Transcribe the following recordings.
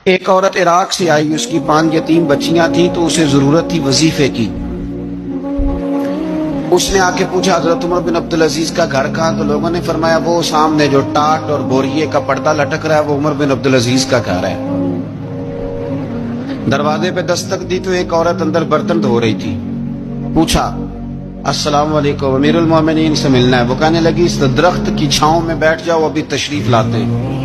ایک عورت عراق سے آئی، اس کی 5 یتیم بچیاں تھیں تو اسے ضرورت تھی وظیفے کی۔ اس نے آ کے پوچھا حضرت عمر بن عبدالعزیز کا گھر کہاں؟ تو لوگوں نے فرمایا وہ سامنے جو ٹاٹ اور بوریے کا پردہ لٹک رہا ہے وہ عمر بن عبدالعزیز کا گھر ہے۔ دروازے پہ دستک دی تو ایک عورت اندر برتن دھو رہی تھی۔ پوچھا السلام علیکم، امیر المومنین سے ملنا ہے۔ وہ کہنے لگی اس درخت کی چھاؤں میں بیٹھ جاؤ، ابھی تشریف لاتے ہیں۔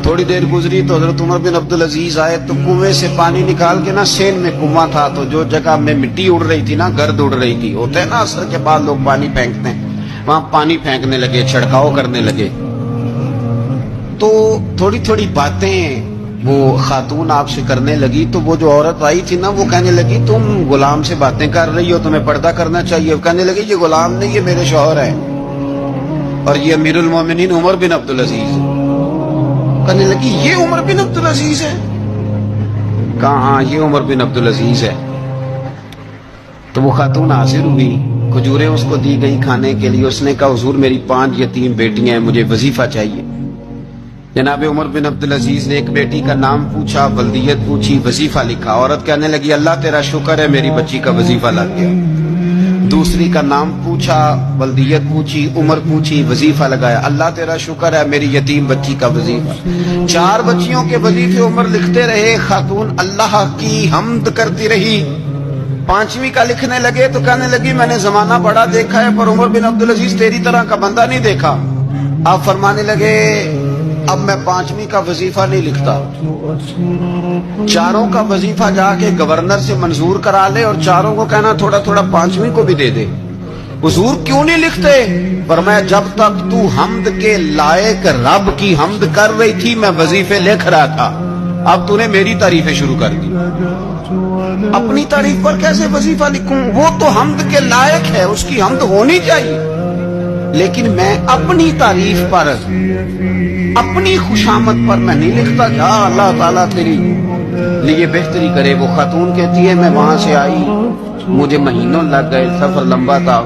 تھوڑی دیر گزری تو حضرت عمر بن عبدالعزیز آئے تو کنویں سے پانی نکال کے نا، سین میں کنواں تھا تو جو جگہ میں مٹی اڑ رہی تھی نا، گرد اڑ رہی تھی، ہوتا ہے نا عصر کے بعد لوگ پانی پھینکتے ہیں، وہاں پانی پھینکنے لگے، چھڑکاؤ کرنے لگے۔ تو تھوڑی تھوڑی باتیں وہ خاتون آپ سے کرنے لگی تو وہ جو عورت آئی تھی نا وہ کہنے لگی تم غلام سے باتیں کر رہی ہو، تمہیں پردہ کرنا چاہیے۔ وہ کہنے لگی یہ غلام نہیں، یہ میرے شوہر ہے اور یہ امیر المومنین عمر بن عبدالعزیز۔ کہنے لگی یہ عمر بن عبدالعزیز ہے؟ کہا ہاں یہ عمر بن عبدالعزیز ہے۔ تو وہ خاتون حاضر ہوئی، کھجوریں اس کو دی گئی کھانے کے لیے۔ اس نے کہا حضور میری 5 یتیم بیٹیاں ہیں، مجھے وظیفہ چاہیے۔ جناب عمر بن عبدالعزیز نے ایک بیٹی کا نام پوچھا، ولدیت پوچھی، وظیفہ لکھا۔ عورت کہنے لگی اللہ تیرا شکر ہے میری بچی کا وظیفہ لگ گیا۔ دوسری کا نام پوچھا، ولدیت پوچھی، عمر پوچھی، وظیفہ لگایا۔ اللہ تیرا شکر ہے میری یتیم بچی کا وظیفہ۔ 4 بچیوں کے وظیفے عمر لکھتے رہے، خاتون اللہ کی حمد کرتی رہی۔ 5ویں کا لکھنے لگے تو کہنے لگی میں نے زمانہ بڑا دیکھا ہے پر عمر بن عبدالعزیز تیری طرح کا بندہ نہیں دیکھا۔ آپ فرمانے لگے اب میں 5ویں کا وظیفہ نہیں لکھتا، 4 کا وظیفہ جا کے گورنر سے منظور کرا لے اور 4 کو کہنا تھوڑا تھوڑا 5ویں کو بھی دے دے۔ حضور کیوں نہیں لکھتے؟ فرمایا جب تک تو حمد کے لائق رب کی حمد کر رہی تھی میں وظیفے لکھ رہا تھا، اب تو نے میری تعریفیں شروع کر دی۔ اپنی تعریف پر کیسے وظیفہ لکھوں؟ وہ تو حمد کے لائق ہے، اس کی حمد ہونی چاہیے، لیکن میں اپنی تعریف پر، اپنی خوشامد پر میں نہیں لکھتا۔ جا اللہ تعالیٰ تیری لیے بہتری کرے۔ وہ خاتون کہتی ہے میں وہاں سے آئی، مجھے مہینوں لگ گئے، سفر لمبا تھا۔